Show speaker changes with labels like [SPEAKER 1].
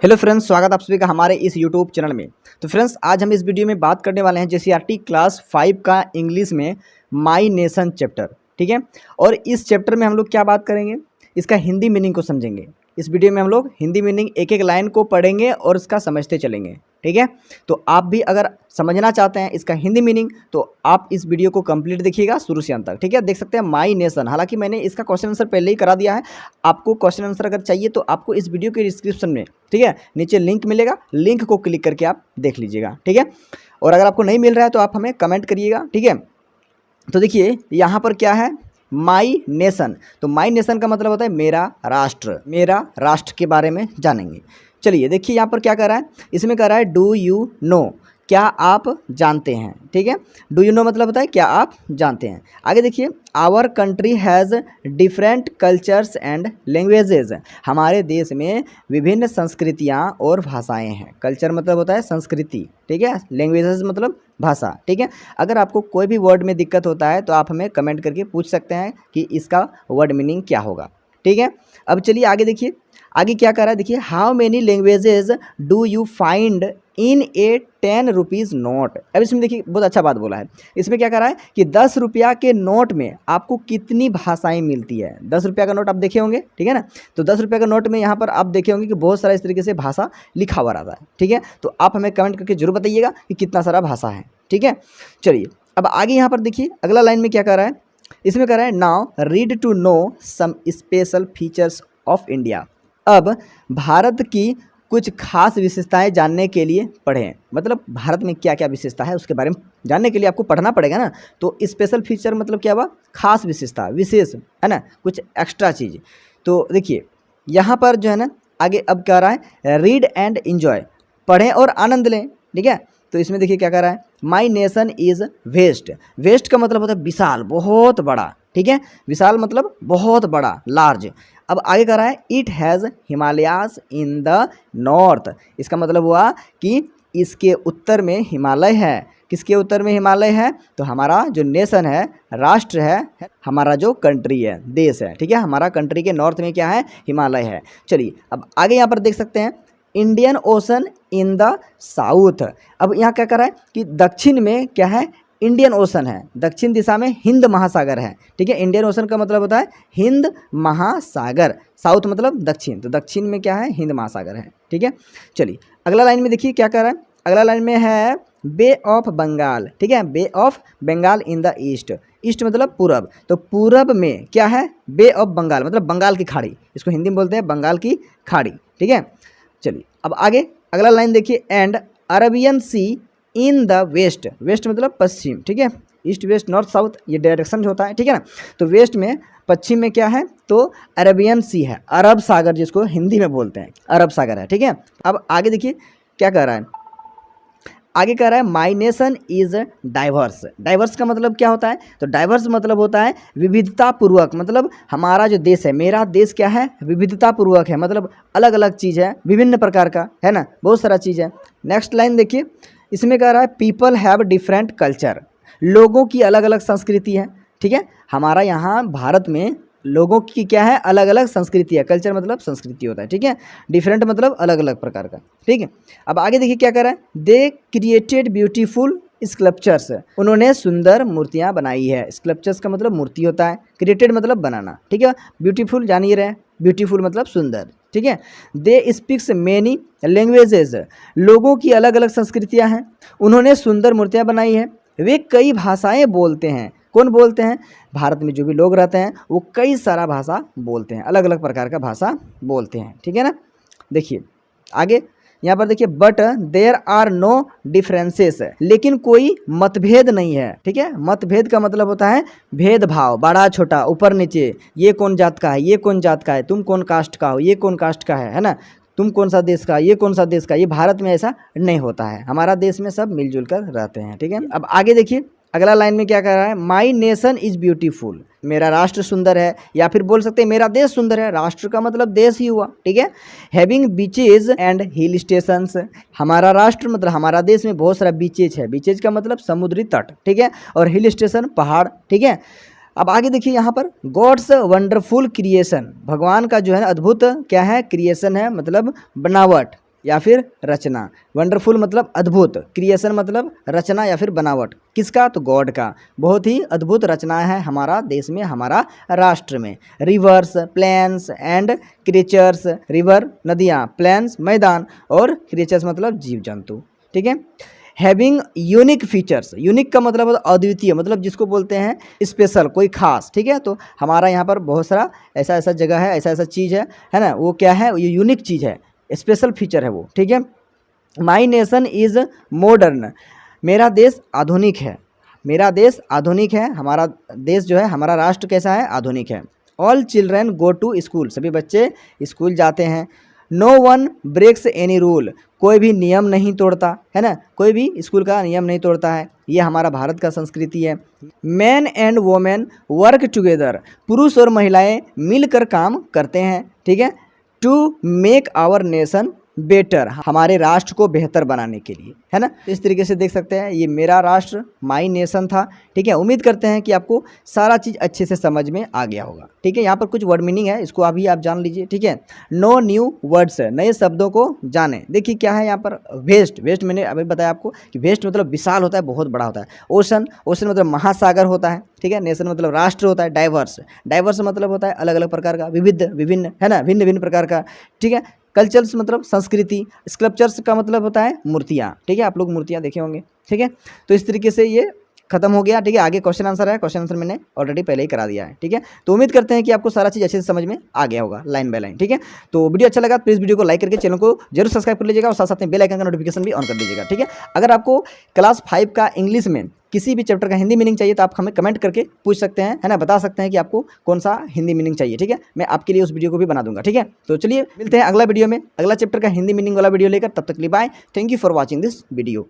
[SPEAKER 1] Hello friends, स्वागत आप सभी का हमारे इस यूट्यूब चैनल में। तो फ्रेंड्स, आज हम इस वीडियो में बात करने वाले हैं जेसीईआरटी क्लास 5 का इंग्लिश में माई नेशन चैप्टर। ठीक है, और इस चैप्टर में हम लोग क्या बात करेंगे, इसका हिंदी मीनिंग को समझेंगे। इस वीडियो में हम लोग हिंदी मीनिंग एक एक लाइन को पढ़ेंगे और इसका समझते चलेंगे। ठीक है, तो आप भी अगर समझना चाहते हैं इसका हिंदी मीनिंग तो आप इस वीडियो को कंप्लीट देखिएगा शुरू से अंत तक। ठीक है, देख सकते हैं माई नेशन। हालांकि मैंने इसका क्वेश्चन आंसर पहले ही करा दिया है। आपको क्वेश्चन आंसर अगर चाहिए तो आपको इस वीडियो के डिस्क्रिप्शन में, ठीक है, नीचे लिंक मिलेगा, लिंक को क्लिक करके आप देख लीजिएगा। ठीक है, और अगर आपको नहीं मिल रहा है तो आप हमें कमेंट करिएगा। ठीक है, तो देखिए यहाँ पर क्या है, माई नेशन। तो माई नेशन का मतलब होता है मेरा राष्ट्र। मेरा राष्ट्र के बारे में जानेंगे। चलिए देखिए यहाँ पर क्या कर रहा है, इसमें कर रहा है डू यू नो, क्या आप जानते हैं। ठीक है, डू यू नो मतलब होता है क्या आप जानते हैं। आगे देखिए, our country has different cultures and languages. हमारे देश में विभिन्न संस्कृतियाँ और भाषाएं हैं। कल्चर मतलब होता है संस्कृति, ठीक है, लैंग्वेजेज मतलब भाषा। ठीक है, अगर आपको कोई भी वर्ड में दिक्कत होता है तो आप हमें कमेंट करके पूछ सकते हैं कि इसका वर्ड मीनिंग क्या होगा। ठीक है, अब चलिए आगे देखिए, आगे क्या कर रहा है, देखिए how many languages do you find in A 10 rupees note. अब इसमें देखिए बहुत अच्छा बात बोला है। इसमें क्या कर रहा है कि 10 रुपया के नोट में आपको कितनी भाषाएं मिलती है। 10 रुपया का नोट आप देखे होंगे, ठीक है ना। तो 10 रुपया का नोट में यहाँ पर आप देखे होंगे कि बहुत सारा इस तरीके से भाषा लिखा हुआ रहता है। ठीक है, तो आप हमें कमेंट करके जरूर बताइएगा कि कितना सारा भाषा है। ठीक है, चलिए अब आगे यहाँ पर देखिए अगला लाइन में क्या कर रहा है, इसमें कर रहा है now read to know some special features of India. अब भारत की कुछ खास विशेषताएं जानने के लिए पढ़ें। मतलब भारत में क्या क्या विशेषता है उसके बारे में जानने के लिए आपको पढ़ना पड़ेगा ना। तो स्पेशल फीचर मतलब क्या हुआ, खास विशेषता, विशेष है ना, कुछ एक्स्ट्रा चीज़। तो देखिए यहाँ पर जो है ना आगे अब क्या रहा है, रीड एंड एंजॉय, पढ़ें और आनंद लें। ठीक है, तो इसमें देखिए क्या कर रहा है, my nation is west. West का मतलब होता है विशाल, बहुत बड़ा। ठीक है, विशाल मतलब बहुत बड़ा, लार्ज। अब आगे कर रहा है it has Himalayas in the north. इसका मतलब हुआ कि इसके उत्तर में हिमालय है। किसके उत्तर में हिमालय है, तो हमारा जो नेशन है, राष्ट्र है, हमारा जो कंट्री है, देश है। ठीक है, हमारा कंट्री के नॉर्थ में क्या है, हिमालय है। चलिए अब आगे यहाँ पर देख सकते हैं Indian ocean in the south. अब यहाँ क्या कर रहा है कि दक्षिण में क्या है, इंडियन ओशन है, दक्षिण दिशा में हिंद महासागर है। ठीक है, इंडियन ओशन का मतलब होता है हिंद महासागर, साउथ मतलब दक्षिण, तो दक्षिण में क्या है, हिंद महासागर है। ठीक है, चलिए अगला लाइन में देखिए क्या कर रहा है, अगला लाइन में है बे ऑफ बंगाल। ठीक है, bay of Bengal in the east. East मतलब पूरब, तो पूरब में क्या है, बे ऑफ बंगाल मतलब बंगाल की खाड़ी, इसको हिंदी में बोलते हैं बंगाल की खाड़ी। ठीक है, चलिए अब आगे अगला लाइन देखिए, and Arabian sea in the west. West मतलब पश्चिम। ठीक है, ईस्ट वेस्ट नॉर्थ साउथ ये डायरेक्शन होता है। ठीक है ना, तो वेस्ट में, पश्चिम में क्या है, तो अरेबियन सी है, अरब सागर जिसको हिंदी में बोलते हैं, अरब सागर है। ठीक है, अब आगे देखिए क्या कर रहा है, आगे कह रहा है my nation is diverse. Diverse का मतलब क्या होता है, तो डाइवर्स मतलब होता है विविधता पूर्वक। मतलब हमारा जो देश है, मेरा देश क्या है, विविधता पूर्वक है, मतलब अलग अलग चीज़ है, विभिन्न प्रकार का है ना, बहुत सारा चीज़ है। नेक्स्ट लाइन देखिए, इसमें कह रहा है पीपल हैव डिफरेंट कल्चर। लोगों की अलग अलग संस्कृति है। ठीक है, हमारा यहाँ भारत में लोगों की क्या है, अलग अलग संस्कृति है। कल्चर मतलब संस्कृति होता है। ठीक है, डिफरेंट मतलब अलग अलग प्रकार का। ठीक है, अब आगे देखिए क्या कर रहा है, दे क्रिएटेड ब्यूटीफुल स्कल्पचर्स। उन्होंने सुंदर मूर्तियाँ बनाई है। स्कल्पचर्स का मतलब मूर्ति होता है, क्रिएटेड मतलब बनाना। ठीक है, ब्यूटीफुल जान ही रहे, ब्यूटीफुल मतलब सुंदर। ठीक है, दे स्पीक्स मेनी लैंग्वेजेज। लोगों की अलग अलग संस्कृतियाँ हैं, उन्होंने सुंदर मूर्तियाँ बनाई है। वे कई भाषाएं बोलते हैं। कौन बोलते हैं, भारत में जो भी लोग रहते हैं वो कई सारा भाषा बोलते हैं, अलग अलग प्रकार का भाषा बोलते हैं। ठीक है ना, देखिए आगे यहाँ पर देखिए, but there are no differences. लेकिन कोई मतभेद नहीं है। ठीक है, मतभेद का मतलब होता है भेदभाव, बड़ा छोटा, ऊपर नीचे, ये कौन जात का है, ये कौन जात का है, तुम कौन कास्ट का हो, ये कौन कास्ट का है ना, तुम कौन सा देश का, ये कौन सा देश का। ये भारत में ऐसा नहीं होता है, हमारा देश में सब मिलजुल कर रहते हैं। ठीक है, अब आगे देखिए अगला लाइन में क्या कह रहा है, माई नेशन इज़ ब्यूटीफुल। मेरा राष्ट्र सुंदर है, या फिर बोल सकते हैं मेरा देश सुंदर है। राष्ट्र का मतलब देश ही हुआ। ठीक है, having beaches and hill stations. हमारा राष्ट्र मतलब हमारा देश में बहुत सारा बीचेज है। बीचेज का मतलब समुद्री तट। ठीक है, और हिल स्टेशन पहाड़। ठीक है, अब आगे देखिए यहाँ पर गॉड्स वंडरफुल क्रिएशन। भगवान का जो है अद्भुत क्या है, क्रिएशन है, मतलब बनावट। या फिर रचना। वंडरफुल मतलब अद्भुत, क्रिएशन मतलब रचना या फिर बनावट। किसका? तो गॉड का। बहुत ही अद्भुत रचना है हमारा देश में, हमारा राष्ट्र में। Rivers, plains and creatures. River नदियाँ, प्लेन्स मैदान, और क्रिएचर्स मतलब जीव जंतु। ठीक है। Having unique features. यूनिक का मतलब होता है अद्वितीय, मतलब जिसको बोलते हैं स्पेशल, कोई खास। ठीक है। तो हमारा यहाँ पर बहुत सारा ऐसा ऐसा जगह है, ऐसा ऐसा चीज़ है ना, वो क्या है? ये यूनिक चीज़ है, स्पेशल फीचर है वो। ठीक है। My nation is modern. मेरा देश आधुनिक है। मेरा देश आधुनिक है। हमारा देश जो है, हमारा राष्ट्र कैसा है? आधुनिक है। All children go to school. सभी बच्चे स्कूल जाते हैं। No one breaks any rule. कोई भी नियम नहीं तोड़ता, है ना, कोई भी स्कूल का नियम नहीं तोड़ता है। ये हमारा भारत का संस्कृति है। Man and women work together. पुरुष और महिलाएं मिलकर काम करते हैं। ठीक है। To make our nation better. हमारे राष्ट्र को बेहतर बनाने के लिए, है ना। तो इस तरीके से देख सकते हैं, ये मेरा राष्ट्र, माई नेशन था। ठीक है। उम्मीद करते हैं कि आपको सारा चीज़ अच्छे से समझ में आ गया होगा। ठीक है। यहाँ पर कुछ वर्ड मीनिंग है, इसको अभी आप जान लीजिए। ठीक है। नो न्यू वर्ड्स, नए शब्दों को जाने। देखिए क्या है यहाँ पर? वेस्ट। वेस्ट मैंने अभी बताया आपको कि वेस्ट मतलब विशाल होता है, बहुत बड़ा होता है। ओशन, ओशन मतलब महासागर होता है। ठीक है। नेशन मतलब राष्ट्र होता है। डाइवर्स, डाइवर्स मतलब होता है अलग अलग प्रकार का, विविध, विभिन्न, है ना, भिन्न भिन्न प्रकार का। ठीक है। कल्चर्स मतलब संस्कृति। स्कल्पचर्स का मतलब होता है मूर्तियाँ। ठीक है। आप लोग मूर्तियाँ देखे होंगे। ठीक है। तो इस तरीके से ये खत्म हो गया। ठीक है। आगे क्वेश्चन आंसर है, क्वेश्चन आंसर मैंने ऑलरेडी पहले ही करा दिया है। ठीक है। तो उम्मीद करते हैं कि आपको सारा चीज़ अच्छे से समझ में आ गया होगा, लाइन बाय लाइन। ठीक है। तो वीडियो अच्छा लगा तो प्लीज़ वीडियो को लाइक करके चैनल को जरूर सब्सक्राइब कर लीजिएगा, और साथ साथ में बेल आइकन का नोटिफिकेशन भी ऑन कर दीजिएगा। ठीक है। अगर आपको क्लास 5 का इंग्लिश में किसी भी चैप्टर का हिंदी मीनिंग चाहिए तो आप हमें कमेंट करके पूछ सकते हैं, है ना, बता सकते हैं कि आपको कौन सा हिंदी मीनिंग चाहिए। ठीक है। मैं आपके लिए उस वीडियो को भी बना दूंगा। ठीक है। तो चलिए मिलते हैं अगला वीडियो में, अगला चैप्टर का हिंदी मीनिंग वाला वीडियो लेकर। तब तक के लिए bye. Thank you for watching this video.